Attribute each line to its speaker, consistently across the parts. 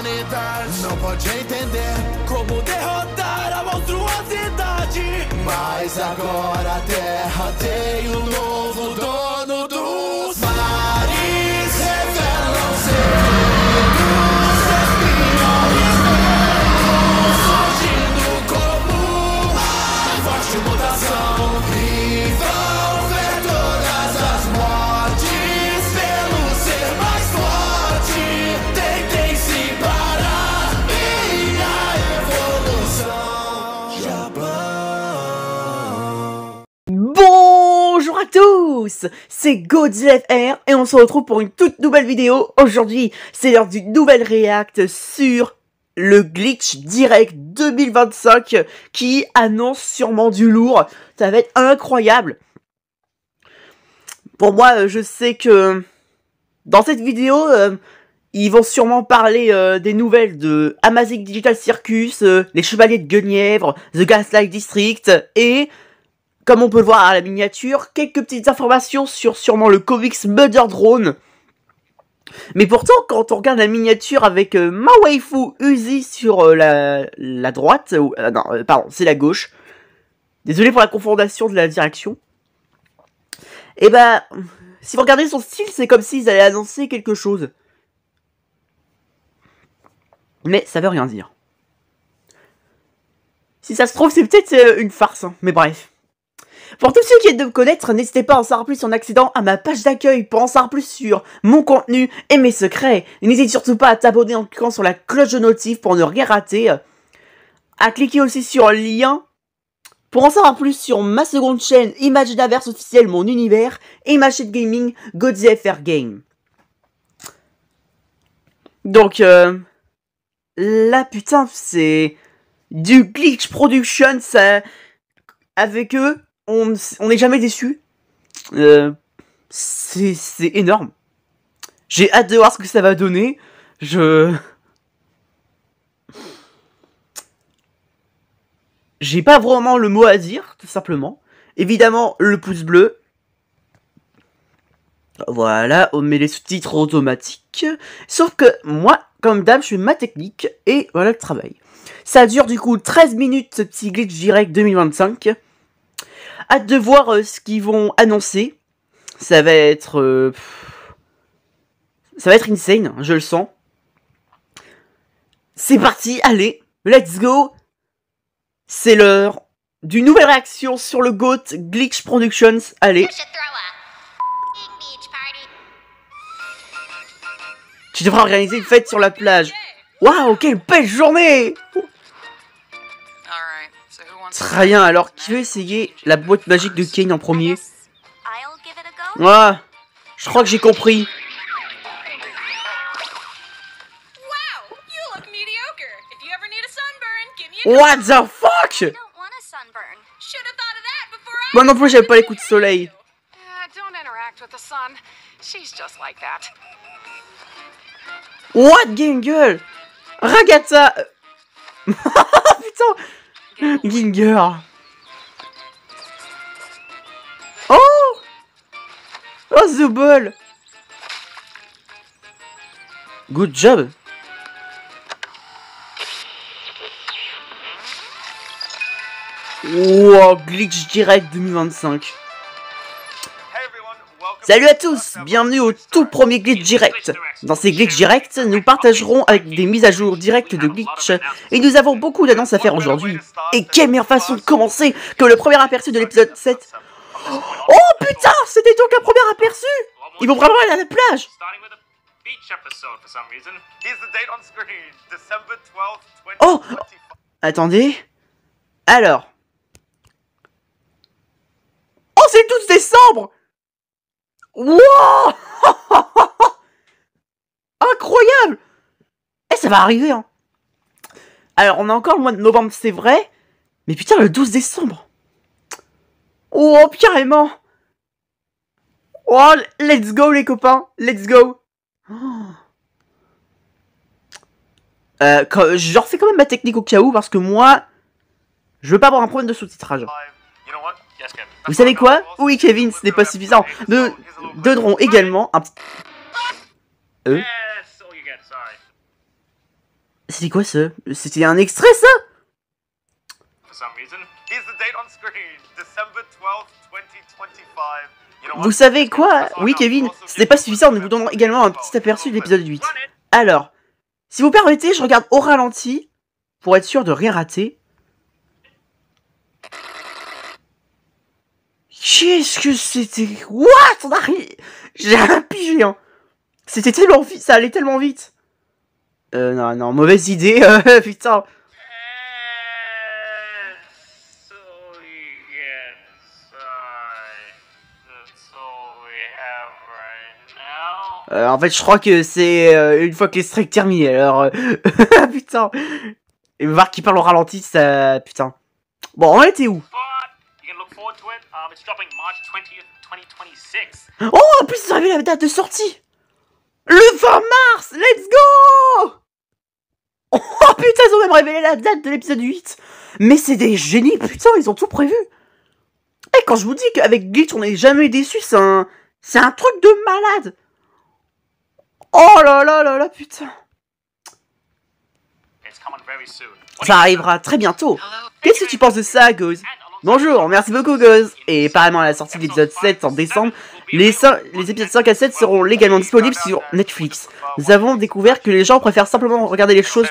Speaker 1: humanidade não pode entender como derrotar a monstruosidade. Mas agora a Terra tem um novo dono dos mares. Revelam segredos, espiões velhos, surgindo como uma forte mutação. E vão ver todas as mortes pelo ser mais forte. Tentem se parar e a evolução já vão.
Speaker 2: Bonjour à tous, c'est Godzilla FR et on se retrouve pour une toute nouvelle vidéo. Aujourd'hui, c'est l'heure d'une nouvelle react sur le Glitch Direct 2025 qui annonce sûrement du lourd. Ça va être incroyable. Pour moi, je sais que dans cette vidéo, ils vont sûrement parler des nouvelles de Amazing Digital Circus, les Chevaliers de Guenièvre, The Gaslight District et... comme on peut le voir à la miniature, quelques petites informations sur sûrement le comics Murder Drone. Mais pourtant, quand on regarde la miniature avec ma waifu Uzi sur la droite, non, pardon, c'est la gauche. Désolé pour la confondation de la direction. Et bah, si vous regardez son style, c'est comme s'ils allaient annoncer quelque chose. Mais ça veut rien dire. Si ça se trouve, c'est peut-être une farce, hein, mais bref. Pour tous ceux qui viennent de me connaître, n'hésitez pas à en savoir plus en accédant à ma page d'accueil pour en savoir plus sur mon contenu et mes secrets. N'hésite surtout pas à t'abonner en cliquant sur la cloche de notif pour ne rien rater. À cliquer aussi sur le lien pour en savoir plus sur ma seconde chaîne Imaginaverse officielle Mon Univers et ma chaîne gaming Godzilla FR Game. Donc là putain c'est du Glitch Production, ça avec eux. On n'est jamais déçu. C'est énorme. J'ai hâte de voir ce que ça va donner. J'ai pas vraiment le mot à dire, tout simplement. Évidemment, le pouce bleu. Voilà, on met les sous-titres automatiques. Sauf que moi, comme d'hab, je fais ma technique et voilà le travail. Ça dure du coup 13 minutes, ce petit Glitch Direct 2025. Hâte de voir ce qu'ils vont annoncer. Ça va être insane, je le sens. C'est parti, allez, let's go. C'est l'heure d'une nouvelle réaction sur le GOAT Glitch Productions. Allez. Tu devras organiser une fête sur la plage. Waouh, quelle belle journée! Très bien, alors qui veut essayer la boîte magique de Kane en premier? Ah, je crois que j'ai compris. What the fuck? Moi non plus j'avais pas les coups de soleil. What, Gingle? Ragata. Putain. Ginger. Oh. Oh, the ball. Good job. Wow, Glitch Direct 2025. Salut à tous, bienvenue au tout premier Glitch Direct. Dans ces Glitch Direct, nous partagerons avec des mises à jour directes de Glitch et nous avons beaucoup d'annonces à faire aujourd'hui. Et quelle meilleure façon de commencer que le premier aperçu de l'épisode 7. Oh putain, c'était donc un premier aperçu. Ils vont vraiment aller à la plage. Oh, attendez. Alors. Oh, c'est le 12 décembre. Wow. Incroyable. Eh, ça va arriver, hein. Alors, on a encore le mois de novembre, c'est vrai. Mais putain, le 12 décembre. Oh, carrément. Oh, let's go, les copains. Let's go. Je refais quand même ma technique au cas où, parce que moi, je veux pas avoir un problème de sous-titrage. Vous savez quoi? Oui, Kevin, ce n'est pas suffisant. Nous donnerons également un petit... C'était quoi ça? C'était un extrait ça? Vous savez quoi? Oui Kevin, ce n'est pas suffisant, nous vous donnons également un petit aperçu de l'épisode 8. Alors, si vous permettez, je regarde au ralenti, pour être sûr de rien rater. Qu'est-ce que c'était? What? On a rien... J'ai rien pigé, hein. C'était tellement vite, ça allait tellement vite. Non, mauvaise idée, putain. En fait, je crois que c'est une fois que l'extrait est terminé, alors... putain. Et voir qu'il parle au ralenti, ça... Putain. Bon, on était où? Oh, en plus, ils ont révélé la date de sortie. Le 20 mars. Let's go. Oh, putain, ils ont même révélé la date de l'épisode 8. Mais c'est des génies, putain, ils ont tout prévu. Et quand je vous dis qu'avec Glitch, on n'est jamais déçu, c'est un truc de malade. Oh là là là là, putain. Ça arrivera très bientôt. Qu'est-ce que tu penses de ça, Goz? Bonjour, merci beaucoup, Goz. Et pareillement à la sortie de l'épisode 7 en décembre, les épisodes 5 à 7 seront légalement disponibles sur Netflix. Nous avons découvert que les gens préfèrent simplement regarder les choses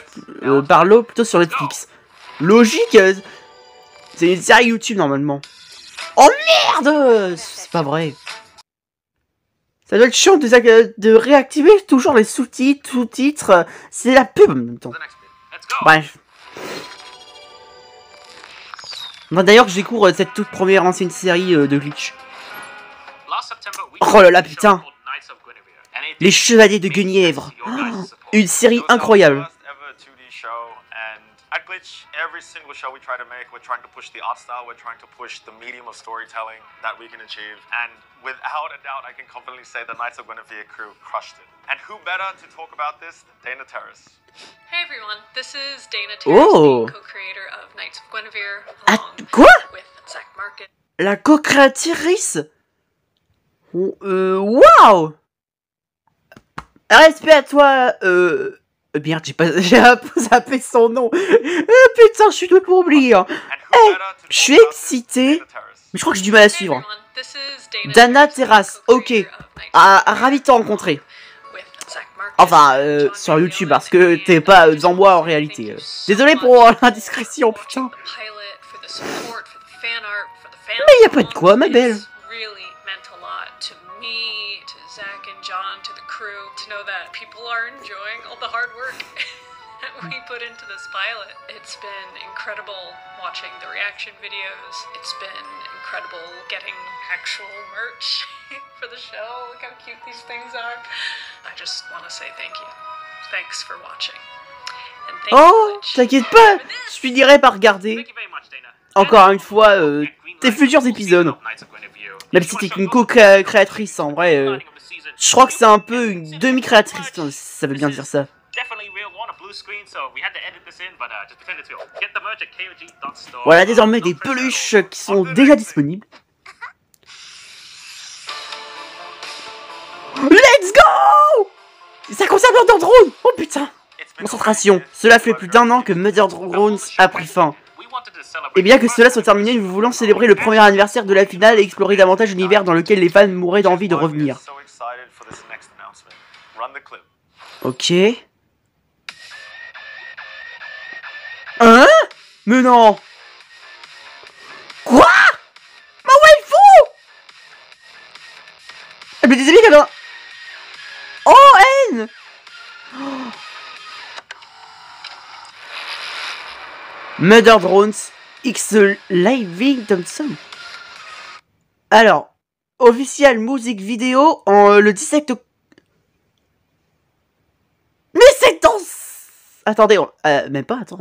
Speaker 2: par l'eau plutôt sur Netflix. Logique. C'est une série YouTube normalement. Oh merde! C'est pas vrai. Ça doit être chiant de réactiver toujours les sous-titres. C'est la pub en même temps. Bref. Moi d'ailleurs, je découvre cette toute première ancienne série de Glitch. Oh là là, putain. Les Chevaliers de Guenièvre. Oh, une série incroyable.
Speaker 3: At Glitch, every single show we try to make, we're trying to push the art style, we're trying to push the medium of storytelling that we can achieve. And without a doubt, I can confidently say the Knights of Guinevere crew crushed it. And who better to talk about this than Dana Terrace?
Speaker 4: Hey everyone, this is Dana Terrace, the co-creator of Knights of Guinevere,
Speaker 2: quoi?
Speaker 4: with Zach Market.
Speaker 2: La co-créatrice? Waouh! Respect à toi, merde, j'ai un peu zappé son nom. Putain, je suis tout pour oublier. Hey, je suis excité. Mais je crois que j'ai du mal à suivre. Dana Terrace, ok. Ravi de te rencontrer. Enfin, sur YouTube, parce que t'es pas devant moi en réalité. Désolé pour l'indiscrétion, putain. Mais y a pas de quoi, ma belle.
Speaker 4: To know that people are enjoying all the hard work that we put into this pilot. It's been incredible watching the reaction videos. It's been incredible getting actual merch for the show. Look how cute these things are. I just want to say thank you. Thanks for watching. And thank
Speaker 2: oh, t'inquiète pas, je finirai par regarder encore une fois tes futurs épisodes. Même si t'es qu'une co-créatrice en vrai. Je crois que c'est un peu une demi-créatrice, ça veut bien dire ça. Voilà désormais des peluches qui sont déjà disponibles. Let's go! Ça concerne Mother Drone! Oh putain! Concentration, cela fait plus d'1 an que Mother Drones a pris fin. Et bien que cela soit terminé, nous voulons célébrer le premier anniversaire de la finale et explorer davantage l'univers dans lequel les fans mourraient d'envie de revenir. Ok. Hein? Mais non. Quoi? Ma waifu? Mais désolé qu'elle a... Oh, N. Mother Drones X Living Thompson. Alors, officiel musique vidéo en le 17 octobre. Mais c'est dans... Attendez, même pas, attends.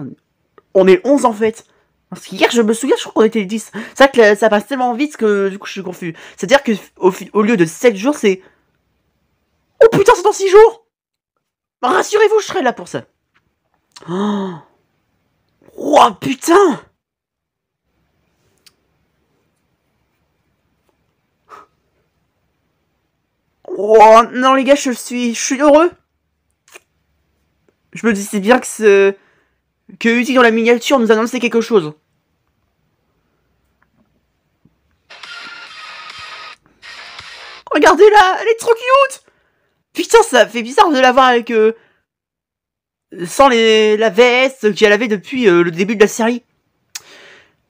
Speaker 2: On est 11 en fait. Parce qu'hier, je me souviens, je crois qu'on était 10. C'est vrai que ça passe tellement vite que du coup, je suis confus. C'est-à-dire que au lieu de 7 jours, c'est... Oh putain, c'est dans 6 jours. Rassurez-vous, je serai là pour ça. Oh putain. Oh non les gars, je suis heureux. Je me dis c'est bien que que Uzi dans la miniature nous annonçait quelque chose. Regardez-la, elle est trop cute. Putain, ça fait bizarre de la voir avec... sans la veste qu'elle avait depuis le début de la série.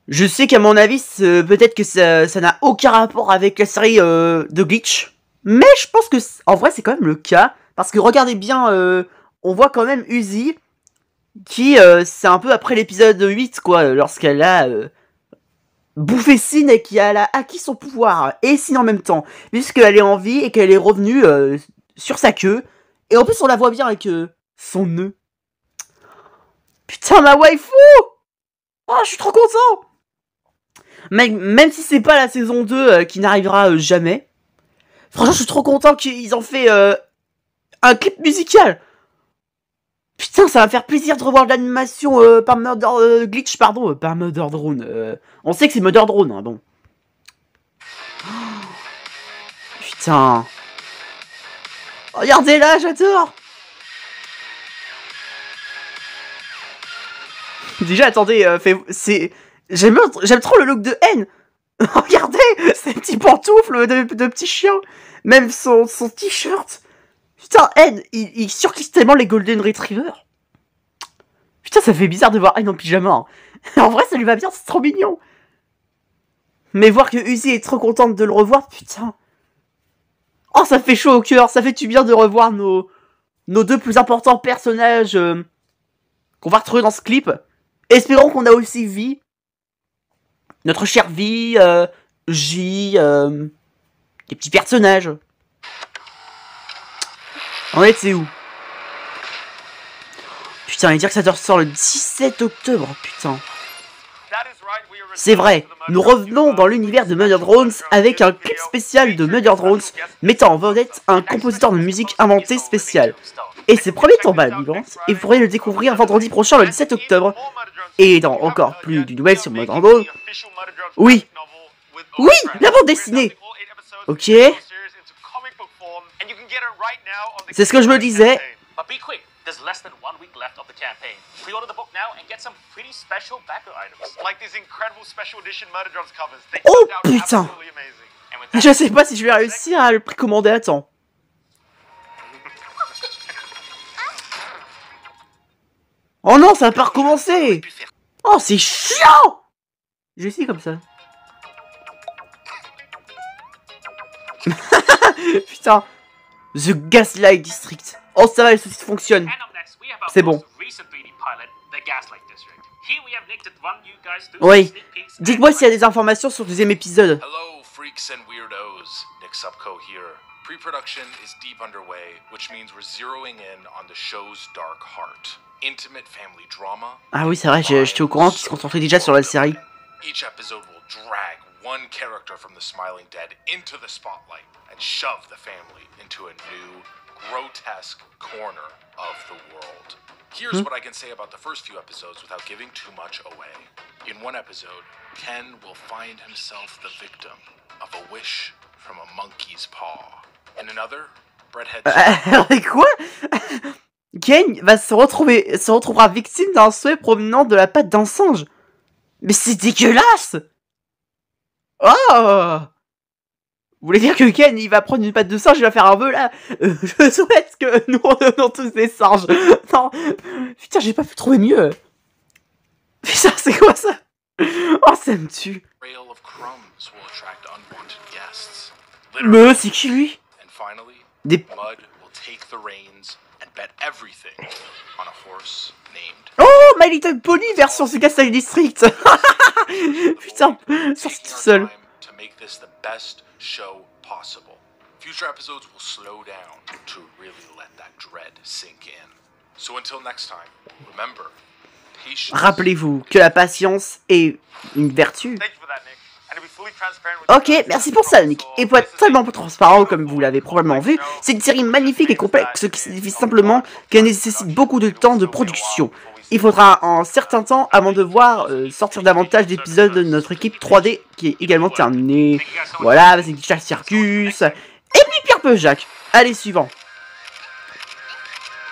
Speaker 2: Je sais qu'à mon avis, peut-être que ça n'a aucun rapport avec la série de Glitch. Mais je pense que, en vrai, c'est quand même le cas. Parce que regardez bien, on voit quand même Uzi, qui, c'est un peu après l'épisode 8, quoi, lorsqu'elle a bouffé Sin et qu'elle a acquis son pouvoir. Et Sin en même temps, puisqu'elle est en vie et qu'elle est revenue sur sa queue. Et en plus, on la voit bien avec son nœud. Putain, ma waifu! Oh, je suis trop content! Même si c'est pas la saison 2 qui n'arrivera jamais. Franchement, je suis trop content qu'ils ont fait un clip musical. Putain, ça va faire plaisir de revoir de l'animation par Murder Glitch, pardon, par Murder Drone. On sait que c'est Murder Drone, hein, bon. Oh, putain. Regardez-la, j'adore. Déjà, attendez, j'aime trop le look de N. Regardez, ces petits pantoufles de petits chiens. Même son t-shirt. Putain, N, il surkiffe tellement les Golden Retriever. Putain, ça fait bizarre de voir N en pyjama. Hein. En vrai, ça lui va bien, c'est trop mignon. Mais voir que Uzi est trop contente de le revoir, putain. Oh, ça fait chaud au cœur. Ça fait du bien de revoir nos deux plus importants personnages qu'on va retrouver dans ce clip. Espérons qu'on a aussi Vi. Notre chère Vi, J, des petits personnages. En fait, c'est où? Putain, il dit que ça sort le 17 octobre, putain. C'est vrai, nous revenons dans l'univers de Murder Drones avec un clip spécial de Murder Drones mettant en vedette un compositeur de musique inventé spécial. Et ses premiers tombes à la vivance, et vous pourrez le découvrir vendredi prochain le 17 octobre. Et dans encore plus d'une nouvelle sur Murder Drones. Oui, oui, la bande dessinée. Ok. C'est ce que je me disais.
Speaker 5: There's less than 1 week left of the campaign. Pre-order the book now and get some pretty special backer items.
Speaker 3: Like these incredible special edition Murder Drones covers. They
Speaker 2: Oh
Speaker 3: turned out
Speaker 2: putain.
Speaker 3: absolutely amazing.
Speaker 2: Je sais pas si je vais réussir à le précommander à temps. Oh non, ça va pas recommencer. Oh, c'est chiant. J'ai essayé comme ça. Putain. The Gaslight District. Oh, ça va, le souci fonctionne. C'est bon. Oui. Dites-moi s'il y a des informations sur le deuxième épisode.
Speaker 6: Hello, freaks and weirdos. Nick Supco here. Pre-production is deep underway, which means we're zeroing in on the show's dark heart. Intimate family drama.
Speaker 2: Ah oui, c'est vrai, j'étais au courant qu'ils se concentraient déjà sur la série.
Speaker 6: Each episode will drag one character from the Smiling Dead into the spotlight and shove the family into a new, grotesque corner of the world. Here's what I can say about the first few episodes without giving too much away. In one episode, Ken will find himself the victim of a wish from a monkey's paw. In another, Brett had...
Speaker 2: Quoi? Ken va se retrouvera victime d'un souhait provenant de la patte d'un singe. Mais c'est dégueulasse! Oh! Vous voulez dire que Ken, il va prendre une patte de singe, il va faire un vœu là? Je souhaite que nous redonnons tous des singes. Non. Putain, j'ai pas pu trouver mieux. Putain, c'est quoi ça? Oh, ça me tue. Mais c'est qui lui? Des... Oh, My Little Pony version The Gaslight District. Putain, sorti tout seul.
Speaker 6: Future episodes will slow down to really let that dread sink in. So until next time, remember, patience.
Speaker 2: Rappelez-vous que la patience est une vertu. Ok, merci pour ça, Nick. Et pour être tellement transparent, comme vous l'avez probablement vu, c'est une série magnifique et complexe qui signifie simplement qu'elle nécessite beaucoup de temps de production. Il faudra un certain temps avant de voir sortir davantage d'épisodes de notre équipe 3D qui est également terminée. Voilà, c'est Glitch Circus. Et puis Pierre Peu Jacques. Allez, suivant.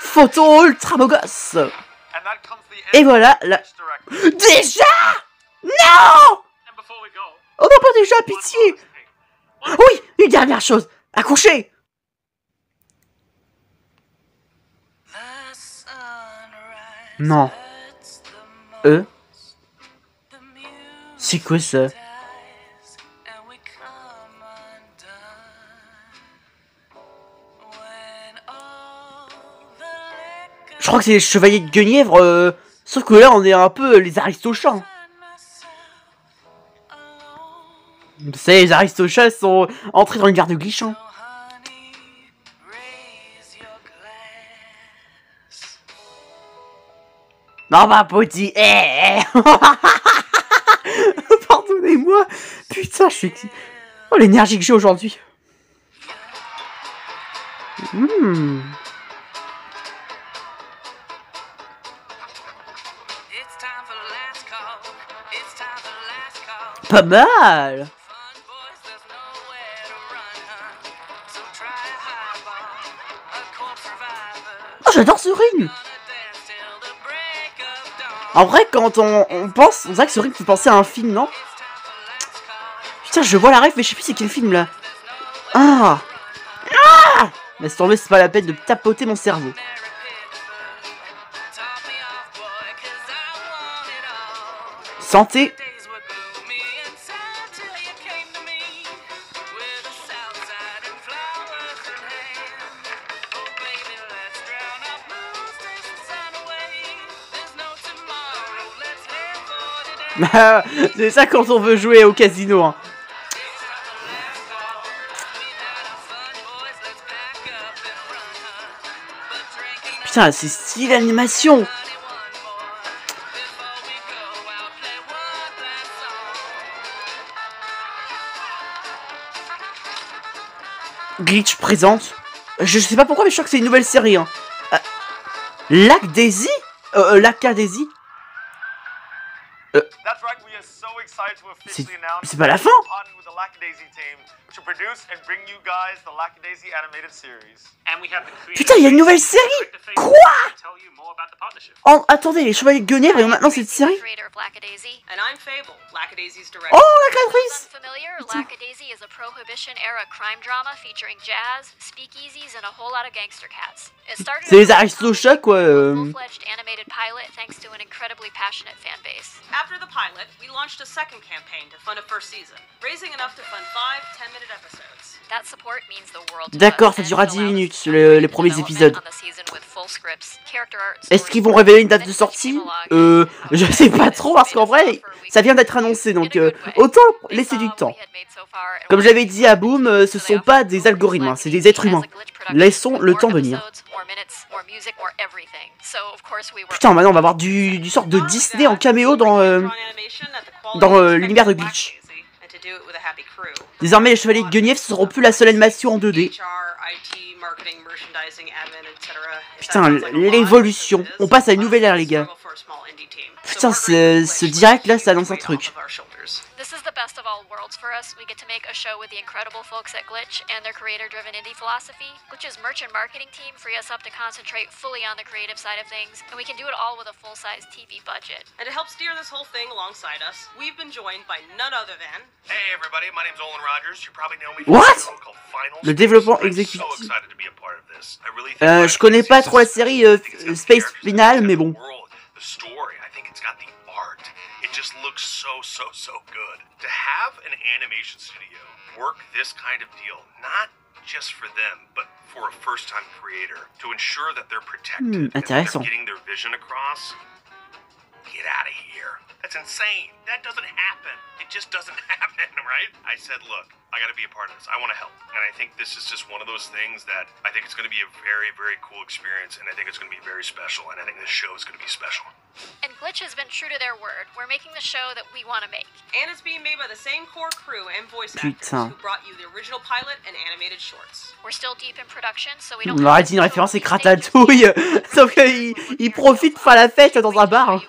Speaker 2: Photo ultra beau gosse. Et voilà, la... Déjà? Non! Oh non, pas déjà, pitié! Oui, une dernière chose, accoucher! Non. C'est quoi ça? Je crois que c'est les chevaliers de Guenièvre, sauf que là on est un peu les Aristochats. Vous savez, les Aristochats sont entrés dans une gare de glitch. Hein. Non, ma petit, pardonnez-moi. Putain, je suis... Oh, l'énergie que j'ai aujourd'hui. Pas mal. Oh, j'adore ce ring. En vrai, quand on pense, on dirait que ce ring fait penser à un film, non? Putain, je vois la ref, mais je sais plus c'est quel film, là. Ah. Laisse tomber, c'est pas la peine de tapoter mon cerveau. Santé. C'est ça quand on veut jouer au casino. Hein. Putain, c'est style l'animation. Glitch présente. Je sais pas pourquoi, mais je crois que c'est une nouvelle série. Hein. Lac Daisy Lac Daisy. C'est pas la fin. Putain, il y a une nouvelle série. Quoi? Oh, attendez, les Chevaliers de Guenièvre et maintenant cette série. Oh, la créatrice. C'est les Aristochats, quoi.
Speaker 7: After the pilot, we launched a second campaign to fund a first season, raising enough to fund 5 10-minute episodes. That support means the world.
Speaker 2: D'accord, ça durera 10 minutes les premiers épisodes. Est-ce qu'ils vont révéler une date de sortie? Je sais pas trop parce qu'en vrai, ça vient d'être annoncé donc autant laisser du temps. Comme j'avais dit à Boom, ce sont pas des algorithmes, hein, c'est des êtres humains. Laissons le temps venir. Putain, maintenant on va avoir du sort de Disney en caméo dans l'univers de Glitch. Désormais, les Chevaliers de Guenièvre ne seront plus la seule animation en 2D. Putain, l'évolution. On passe à une nouvelle ère, les gars. Putain, ce direct là, ça annonce un truc.
Speaker 7: This is the best of all worlds for us. We get to make a show with the incredible folks at Glitch and their creator-driven indie philosophy. Glitch's merch and marketing team free us up to concentrate fully on the creative side of things, and we can do it all with a full-size TV budget. And to help steer this whole thing alongside us, we've been joined by none other than...
Speaker 3: Hey everybody, my name's Olin Rogers. You probably know me
Speaker 2: from a show called Finals. Le développement exécutif. Je connais pas trop la série Space Final, mais bon.
Speaker 3: Just looks so good. To have an animation studio work this kind of deal, not just for them, but for a first-time creator, to ensure that they're protected and getting their vision across. Get out of here. That's insane. That doesn't happen. It just doesn't happen, right? I said, look, I gotta be a part of this. I want to help. And I think this is just one of those things that I think it's going to be a very, very cool experience. And I think it's going to be very special. And I think this show is going to be special.
Speaker 7: And Glitch has been true to their word. We're making the show that we want to make. And it's being made by the same core crew and voice actors who brought you the original pilot and animated shorts. We're still deep in production, so we don't...
Speaker 2: On aurait dit une référence, c'est Ratatouille. Sauf qu'il profite de faire la fête dans un bar.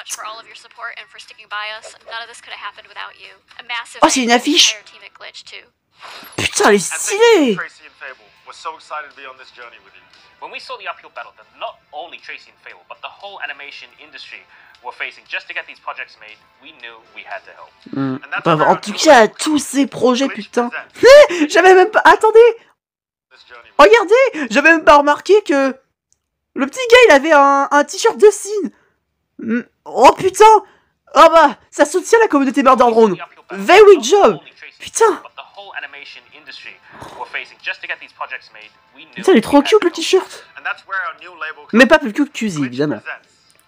Speaker 7: For all of your support and for sticking by us. None of this could have happened without you. A massive
Speaker 2: oh, c'est une affiche. Putain, elle est stylée.
Speaker 3: Tracy and Fable, we're so excited to be on this journey with you.
Speaker 5: When we saw the uphill battle that not only Tracy and Fable, but the whole animation industry were facing just to get these projects made, we knew we had to help. And that's
Speaker 2: Bah,
Speaker 5: where
Speaker 2: en
Speaker 5: our
Speaker 2: tout
Speaker 5: new
Speaker 2: cas,
Speaker 5: label
Speaker 2: tous ces projets,
Speaker 5: Glitch
Speaker 2: putain.
Speaker 5: presents
Speaker 2: J'avais même pas... Attendez,
Speaker 3: this journey.
Speaker 2: regardez, j'avais même pas remarqué que... Le petit gars, il avait un t-shirt de Sin. Oh putain. Oh bah, ça soutient la communauté Murder Drone. Very job. Putain. Putain, il est trop cute le t-shirt.
Speaker 3: And that's where our new label
Speaker 2: Mais pas plus cute que Cusi, évidemment.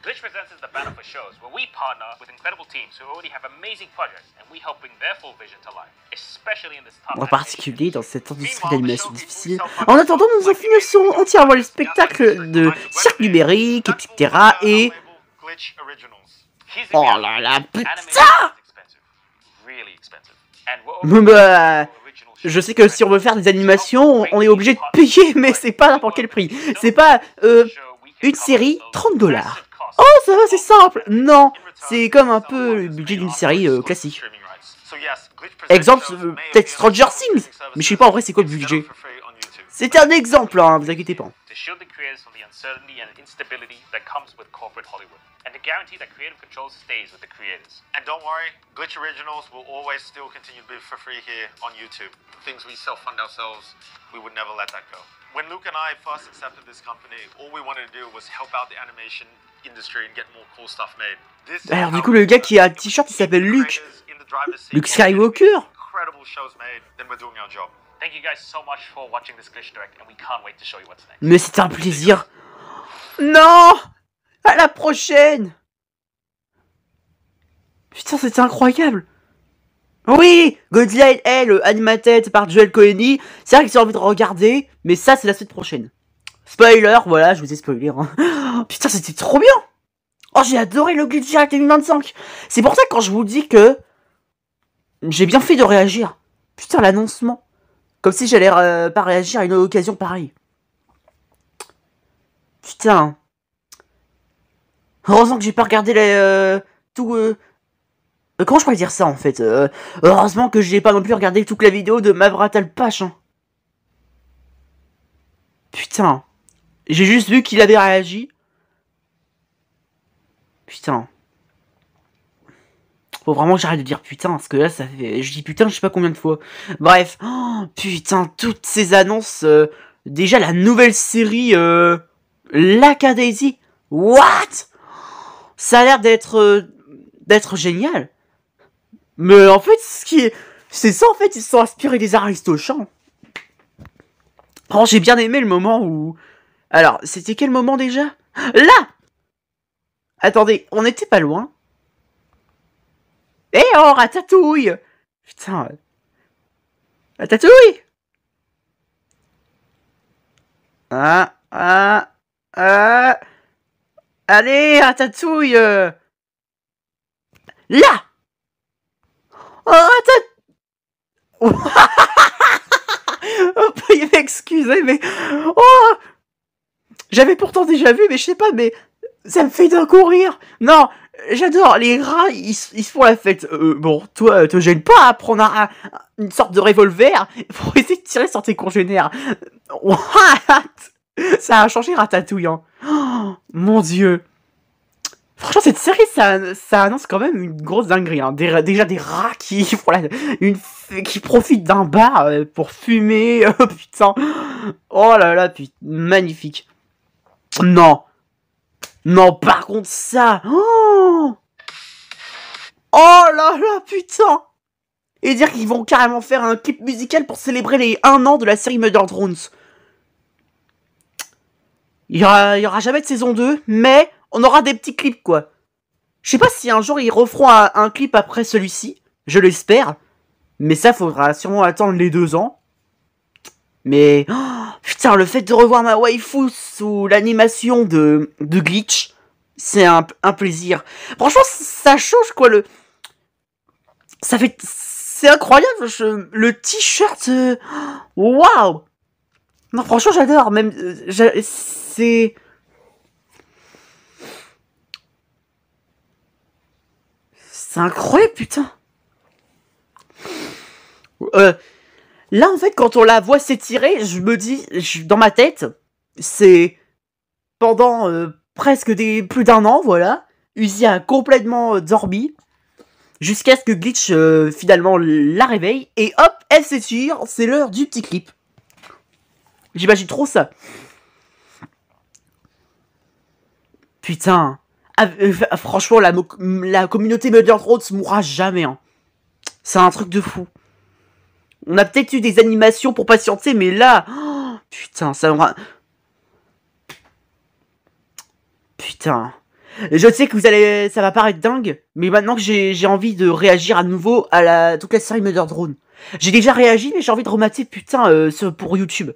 Speaker 5: Glitch Presents is the banner for shows where we partner with incredible teams who already have amazing projects and we help bring their full vision to life, especially in this tough
Speaker 2: En
Speaker 5: animation.
Speaker 2: particulier dans cette industrie d'animation difficile. En attendant, nous en finissons entièrement les spectacles de cirque numérique, etc. Et...
Speaker 3: Glitch Originals.
Speaker 5: He's
Speaker 2: Oh
Speaker 5: the
Speaker 2: là là,
Speaker 5: animation
Speaker 2: putain.
Speaker 5: is expensive, really expensive. And we're
Speaker 2: Bah...
Speaker 5: original shows.
Speaker 2: Je sais que si on veut faire des animations, on est obligé de payer, mais c'est pas n'importe quel prix. C'est pas, une série, 30 $. Oh, ça va, c'est simple. Non, c'est comme un peu le budget d'une série classique. Exemple, peut-être Stranger Things, mais je sais pas en vrai c'est quoi le budget. C'était un exemple, hein, vous inquiétez pas.
Speaker 5: To shield the creators from the uncertainty and instability that comes with corporate Hollywood, and to guarantee that creative control stays with the creators.
Speaker 3: And don't worry, Glitch Originals will always still continue to be for free here on YouTube. Things we self-fund ourselves, we would never let that go. When Luke and I first accepted this company, all we wanted to do was help out the animation industry and get more cool stuff made.
Speaker 2: Alors du coup, le gars qui a un t-shirt, il s'appelle Luke. Luke Skywalker.
Speaker 3: Incredible shows made, then we're doing our job.
Speaker 5: Thank you guys so much for watching this Glitch Direct, and we can't wait to show you what's next.
Speaker 2: Mais c'est un plaisir. Non! À la prochaine! Putain, c'était incroyable! Oui! Godzilla Hell, animated par Joel Cohenny. C'est vrai que j'ai envie de regarder, mais ça, c'est la semaine prochaine. Spoiler, voilà, je vous ai spoilé. Hein. Putain, c'était trop bien! Oh, j'ai adoré le Glitch Direct 2025! C'est pour ça que quand je vous dis que j'ai bien fait de réagir. Putain, l'annoncement. Comme si j'allais pas réagir à une occasion pareille. Putain. Heureusement que j'ai pas regardé les... comment je pourrais dire ça, en fait heureusement que j'ai pas non plus regardé toute la vidéo de Mavratal Pache. Hein. Putain. J'ai juste vu qu'il avait réagi. Putain. Faut vraiment que j'arrête de dire putain, parce que là, ça fait... Je dis putain, je sais pas combien de fois. Bref. Oh, putain, toutes ces annonces... Déjà, la nouvelle série... L'Acadaisy. What? Ça a l'air d'être génial. Mais en fait, ce qui est... C'est ça, en fait, ils se sont inspirés des Aristochats. Oh, j'ai bien aimé le moment où... Alors, c'était quel moment déjà? Là! Attendez, on était pas loin. Eh oh, Ratatouille! Putain. Ratatouille! Allez, Ratatouille! Là! Oh, Ratatouille! Oh, excusez, mais... Oh! J'avais pourtant déjà vu, mais je sais pas, mais... Ça me fait d'un coup rire! Non! J'adore, les rats, ils se font la fête. Bon, toi, te gêne pas à prendre une sorte de revolver pour essayer de tirer sur tes congénères. What? Ça a changé Ratatouille, hein. Oh, mon dieu. Franchement, cette série, ça annonce quand même une grosse dinguerie, hein. Déjà des rats qui profitent d'un bar pour fumer. Putain. Oh là là, putain, magnifique. Non. Non, par contre, ça... Oh là là, putain. Et dire qu'ils vont carrément faire un clip musical pour célébrer les 1 an de la série Murder Drones. Il y aura jamais de saison 2, mais on aura des petits clips, quoi. Je sais pas si un jour ils referont un clip après celui-ci. Je l'espère. Mais ça, faudra sûrement attendre les 2 ans. Mais... Oh, putain, le fait de revoir ma waifu sous l'animation de Glitch, c'est un plaisir. Franchement, ça change, quoi, ça fait... C'est incroyable, le t-shirt... Waouh. Non, franchement, j'adore, même... c'est... C'est incroyable, putain. Là, en fait, quand on la voit s'étirer, je me dis, dans ma tête, c'est pendant presque plus d'un an, voilà. Uzi a complètement dormi. Jusqu'à ce que Glitch finalement la réveille. Et hop, elle s'étire. C'est l'heure du petit clip. J'imagine trop ça. Putain. Franchement, la communauté Motherthrones mourra jamais. Hein. C'est un truc de fou. On a peut-être eu des animations pour patienter, mais là... Oh, putain, ça me... Putain. Je sais que ça va paraître dingue, mais maintenant que j'ai envie de réagir à nouveau à toute la série Motherthrones. J'ai déjà réagi, mais j'ai envie de remater, putain, pour YouTube.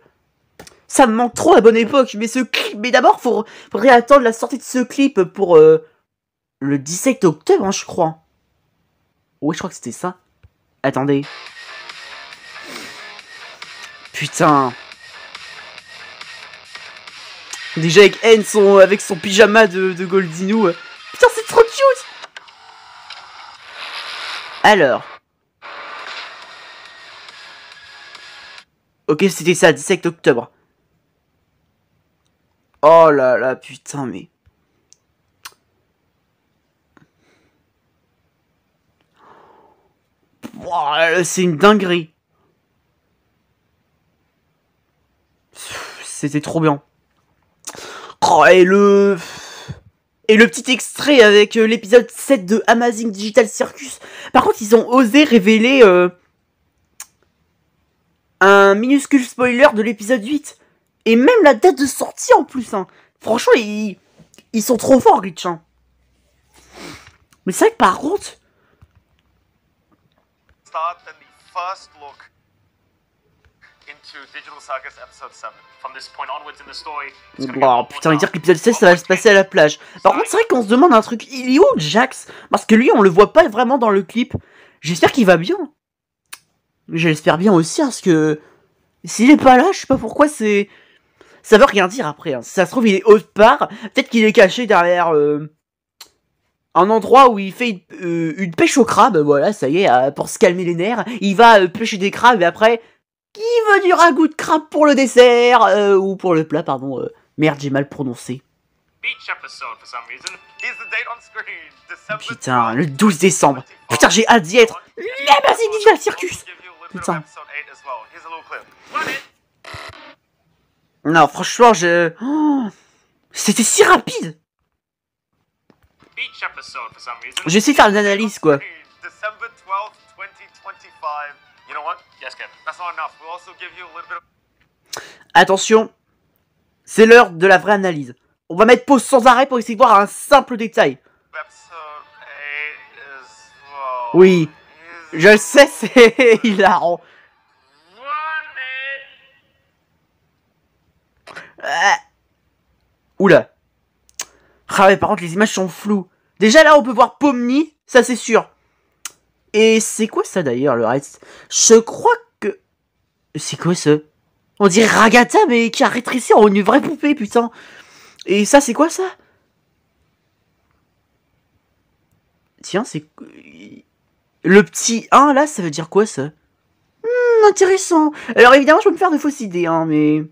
Speaker 2: Ça me manque trop à bonne époque, mais ce clip... Mais d'abord, faudrait attendre la sortie de ce clip pour le 17 octobre, hein, je crois. Oui, je crois que c'était ça. Attendez. Putain. Déjà avec N, avec son pyjama de Goldinou. Putain, c'est trop cute. Alors. Ok, c'était ça, 17 octobre. Oh là là, putain, mais... Wow, c'est une dinguerie. C'était trop bien. Oh, et le petit extrait avec l'épisode 7 de Amazing Digital Circus. Par contre, ils ont osé révéler un minuscule spoiler de l'épisode 8. Et même la date de sortie en plus. Hein. Franchement, ils sont trop forts, Glitch. Hein. Mais c'est vrai que par contre... Oh putain, il dire que l'épisode 16 ça va se passer à la plage. Par contre, c'est vrai qu'on se demande un truc. Il est où Jax? Parce que lui, on le voit pas vraiment dans le clip. J'espère qu'il va bien. J'espère bien aussi, parce que s'il est pas là, je sais pas pourquoi c'est... Ça veut rien dire après. Hein. Si ça se trouve, il est autre part. Peut-être qu'il est caché derrière un endroit où il fait une pêche au crabe. Voilà, ça y est, pour se calmer les nerfs. Il va pêcher des crabes et après... Qui veut du ragoût de crabe pour le dessert ou pour le plat, pardon. Merde, j'ai mal prononcé. Putain, le 12 décembre. Putain, j'ai hâte d'y être. L'Amazing Digital Circus. Putain. Non, franchement, oh, c'était si rapide. J'essaie de faire une analyse, quoi. Attention, c'est l'heure de la vraie analyse. On va mettre pause sans arrêt pour essayer de voir un simple détail. Oui, je le sais, c'est hilarant. Oula. Ah mais par contre les images sont floues. Déjà là on peut voir Pomni, ça c'est sûr. Et c'est quoi ça d'ailleurs le reste? Je crois que... C'est quoi ça? On dirait Ragata mais qui a rétréci en une vraie poupée putain. Et ça c'est quoi ça? Tiens c'est... Le petit 1 là ça veut dire quoi ça? Intéressant. Alors évidemment je peux me faire de fausses idées hein mais...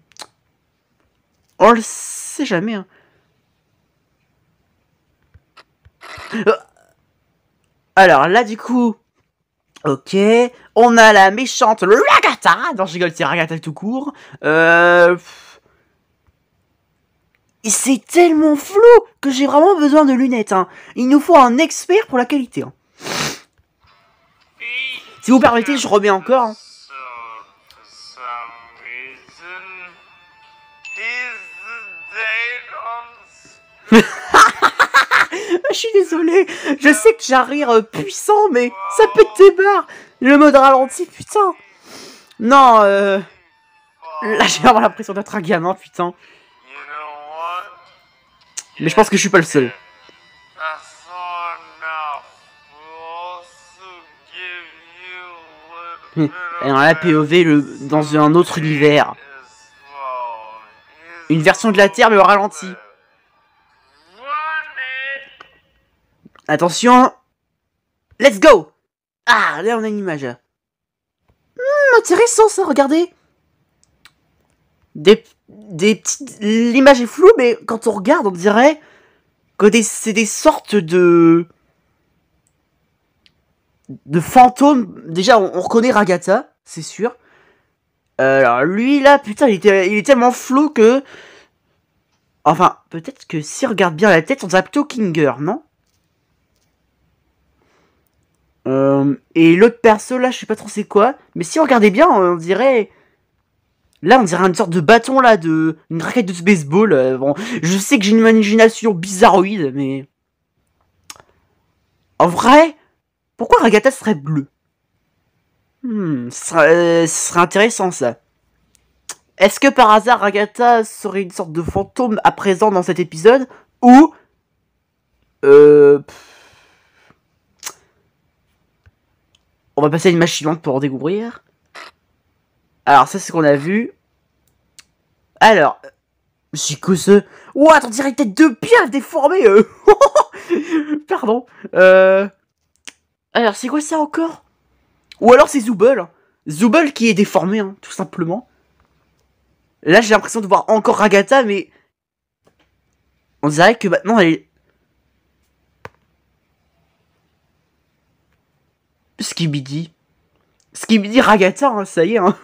Speaker 2: On le sait jamais hein. Alors là du coup... Ok, on a la méchante Ragata. Non, je rigole, c'est Ragata tout court. Et c'est tellement flou que j'ai vraiment besoin de lunettes. Hein. Il nous faut un expert pour la qualité. Hein. Si vous permettez, je remets encore. Hein. Je suis désolé, je sais que j'ai un rire puissant, mais ça pète tes barres. Le mode ralenti, putain. Non, là j'ai vraiment l'impression d'être un gamin, putain. Mais je pense que je suis pas le seul. Dans la POV, dans un autre univers. Une version de la Terre, mais au ralenti. Attention. Let's go. Ah, là on a une image. Intéressant ça, regardez. L'image est floue, mais quand on regarde, on dirait que c'est des sortes de fantômes. Déjà, on reconnaît Ragata, c'est sûr. Alors lui là, putain, il est tellement flou que... Enfin, peut-être que si on regarde bien la tête, on dirait plutôt Kinger, non? Et l'autre perso là, je sais pas trop c'est quoi. Mais si on regardait bien, on dirait... Là, on dirait une sorte de bâton là, une raquette de baseball. Bon, je sais que j'ai une imagination bizarroïde, mais... En vrai, pourquoi Ragata serait bleue? Ce serait intéressant ça. Est-ce que par hasard Ragata serait une sorte de fantôme à présent dans cet épisode? Ou... On va passer à une image suivante pour en découvrir. Alors ça c'est ce qu'on a vu. Alors... C'est que ce... What, on dirait une tête de piaf déformée. Pardon. Alors c'est quoi ça encore? Ou alors c'est Zooble. Zooble qui est déformé, hein, tout simplement. Là, j'ai l'impression de voir encore Ragata, mais... On dirait que maintenant, elle est... Skibidi Ragata, hein, ça y est, hein.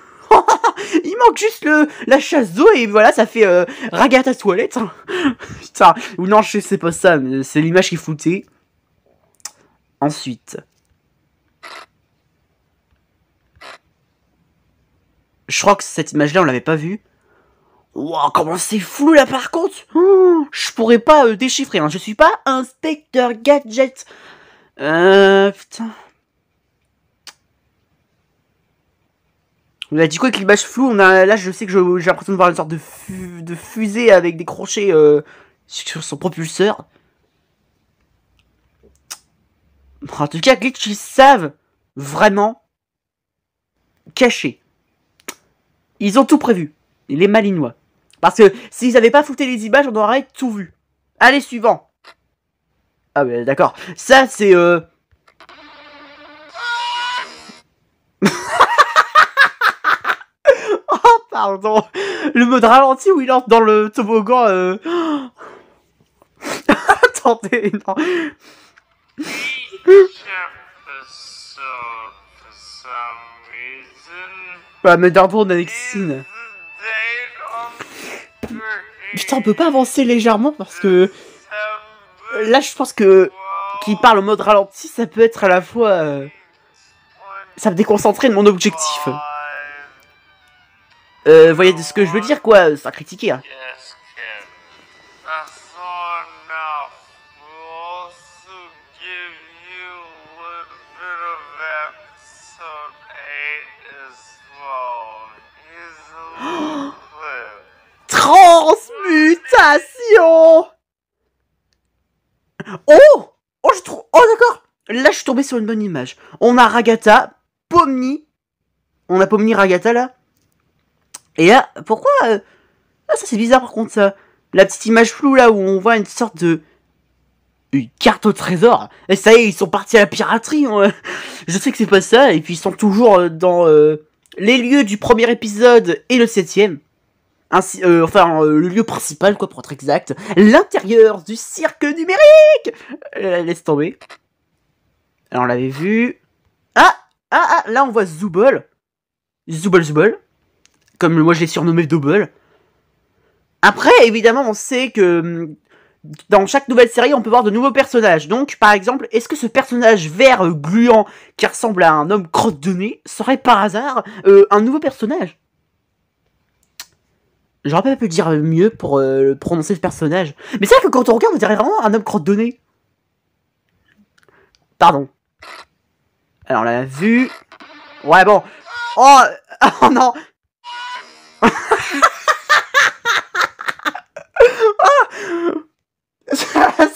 Speaker 2: Il manque juste la chasse d'eau, et voilà, ça fait Ragata toilette. Hein. Putain, ou non, je sais pas ça, mais c'est l'image qui est floutée. Ensuite... Je crois que cette image-là, on l'avait pas vue. Wow, comment c'est flou là par contre. Je pourrais pas déchiffrer, hein. Je suis pas inspecteur gadget. Putain. On a dit quoi avec l'image floue? Là, je sais que j'ai l'impression de voir une sorte de fusée avec des crochets sur son propulseur. En tout cas, Glitch, ils savent vraiment cacher. Ils ont tout prévu. Les malinois. Parce que s'ils avaient pas fouté les images, on aurait tout vu. Allez, suivant. Ah bah d'accord. Ça, c'est... Oh, pardon. Le mode ralenti où il entre dans le toboggan... Attendez, non. Bah, mais d'abord, on a Alexine. Putain, on peut pas avancer légèrement parce que... Là, je pense que... Qu'il parle en mode ralenti, ça peut être à la fois... Ça me déconcentrer de mon objectif. Voyez de ce que je veux dire, quoi, sans critiquer. Hein. Transmutation. Oh, je trouve... Oh, d'accord. Là, je suis tombé sur une bonne image. On a Ragata, Pomni. On a Pomni, Ragata, là. Et là, pourquoi... Ah, ça, c'est bizarre, par contre, ça. La petite image floue, là, où on voit une sorte de... Une carte au trésor. Et ça y est, ils sont partis à la piraterie. Hein. Je sais que c'est pas ça. Et puis, ils sont toujours dans les lieux du premier épisode et le 7e. Ainsi, le lieu principal, quoi, pour être exact. L'intérieur du cirque numérique. Laisse tomber. Alors, on l'avait vu. Ah, là, on voit Zooble. Zooble. Comme moi, je l'ai surnommé Double. Après, évidemment, on sait que dans chaque nouvelle série, on peut voir de nouveaux personnages. Donc, par exemple, est-ce que ce personnage vert gluant qui ressemble à un homme crotte de nez serait par hasard un nouveau personnage? J'aurais pas pu dire mieux pour prononcer ce personnage. Mais c'est vrai que quand on regarde, on dirait vraiment un homme crotte de nez. Pardon. Alors, on l'a vu. Ouais, bon. Oh non.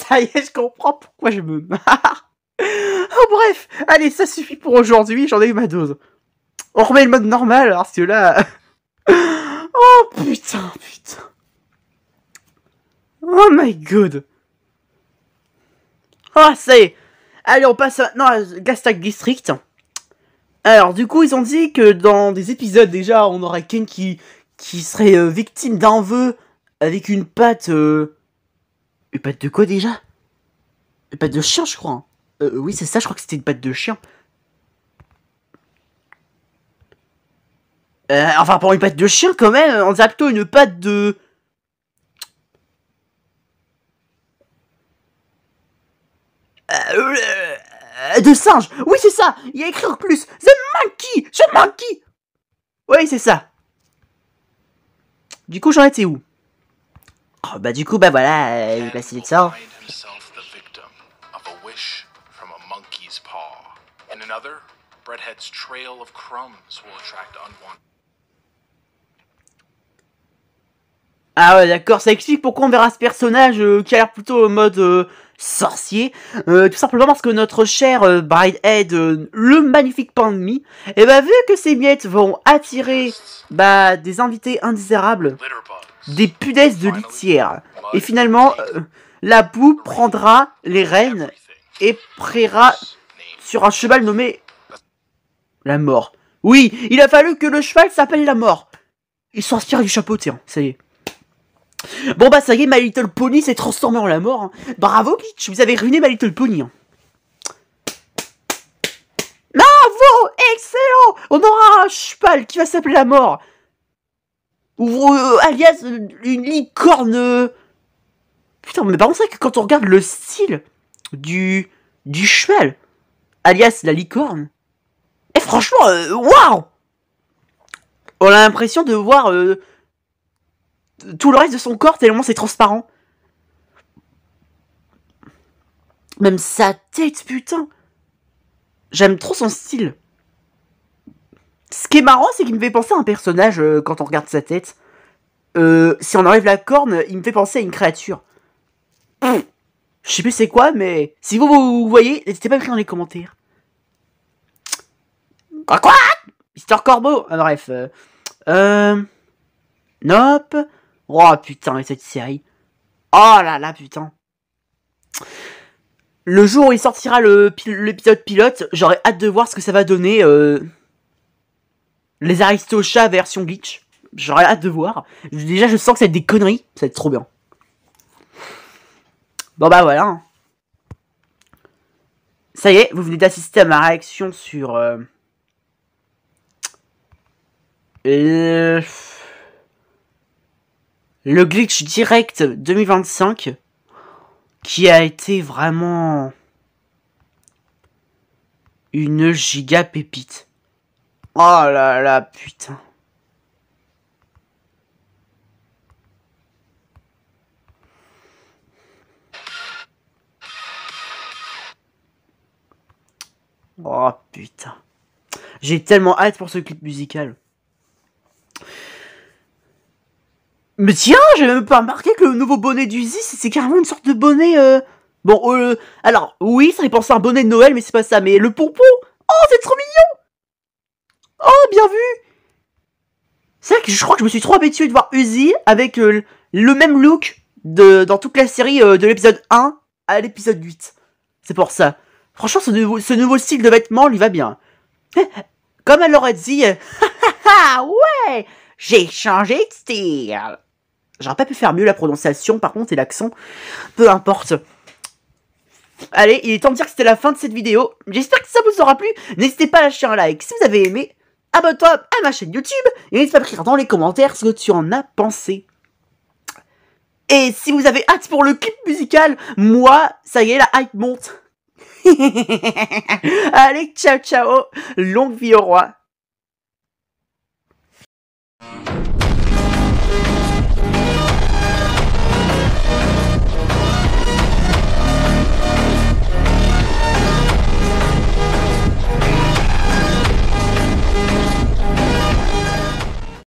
Speaker 2: Ça y est, je comprends pourquoi je me marre. Oh bref, allez, ça suffit pour aujourd'hui, j'en ai eu ma dose. On remet le mode normal, parce que là... Oh putain. Oh my god. Oh, ça y est. Allez, on passe maintenant à Gaslight District. Alors, du coup, ils ont dit que dans des épisodes, déjà, on aurait Ken qui qui serait victime d'un vœu avec une patte... Une patte de quoi déjà? Une patte de chien, je crois. Hein. Oui, c'est ça, je crois que c'était une patte de chien. Enfin, pour une patte de chien, quand même, on dirait plutôt une patte de... de singe. Oui, c'est ça. Il y a écrit en plus. The monkey. Oui, c'est ça. Du coup, j'en étais où? Oh, bah du coup, bah voilà, la série de ça. Ah ouais, d'accord, ça explique pourquoi on verra ce personnage qui a l'air plutôt en mode sorcier. Tout simplement parce que notre cher Bridehead, le magnifique pain de mie, et bah vu que ces miettes vont attirer des invités indésirables, des pudesses de litière, et finalement, la boue prendra les rênes et priera sur un cheval nommé la mort. Oui, il a fallu que le cheval s'appelle la mort. Ils sont inspirés du chapeau, tiens, ça y est. Bon bah ça y est, My Little Pony s'est transformé en la mort. Hein. Bravo Glitch, vous avez ruiné My Little Pony. Hein. Bravo, excellent. On aura un cheval qui va s'appeler la mort. Ou alias une licorne. Putain, mais par contre c'est vrai que quand on regarde le style du cheval, alias la licorne, et franchement, waouh, on a l'impression de voir... tout le reste de son corps tellement c'est transparent. Même sa tête, putain. J'aime trop son style. Ce qui est marrant, c'est qu'il me fait penser à un personnage quand on regarde sa tête. Si on enlève la corne, il me fait penser à une créature. Je sais plus c'est quoi, mais si vous voyez, n'hésitez pas à écrire dans les commentaires. Quoi Mister Corbeau. Ah, bref. Nope. Oh putain, cette série. Oh là là, putain. Le jour où il sortira l'épisode pilote, j'aurais hâte de voir ce que ça va donner. Les Aristochats version Glitch. J'aurais hâte de voir. Déjà, je sens que ça va être des conneries. Ça va être trop bien. Bon bah voilà. Ça y est, vous venez d'assister à ma réaction sur... le Glitch Direct 2025, qui a été vraiment une giga pépite. Oh là là, putain. Oh putain. J'ai tellement hâte pour ce clip musical. Mais tiens, j'ai même pas remarqué que le nouveau bonnet d'Uzi, c'est carrément une sorte de bonnet... Bon, alors, oui, ça fait penser à un bonnet de Noël, mais c'est pas ça. Mais le pompon, oh, c'est trop mignon. Oh, bien vu. C'est vrai que je crois que je me suis trop habitué de voir Uzi avec le même look dans toute la série de l'épisode 1 à l'épisode 8. C'est pour ça. Franchement, ce nouveau style de vêtements lui va bien. Comme elle l'aurait dit... ouais, j'ai changé de style. J'aurais pas pu faire mieux la prononciation, par contre, et l'accent. Peu importe. Allez, il est temps de dire que c'était la fin de cette vidéo. J'espère que ça vous aura plu. N'hésitez pas à lâcher un like si vous avez aimé. Abonne-toi à ma chaîne YouTube. Et n'hésite pas à écrire dans les commentaires ce que tu en as pensé. Et si vous avez hâte pour le clip musical, moi, ça y est, la hype monte. Allez, ciao, ciao. Longue vie au roi.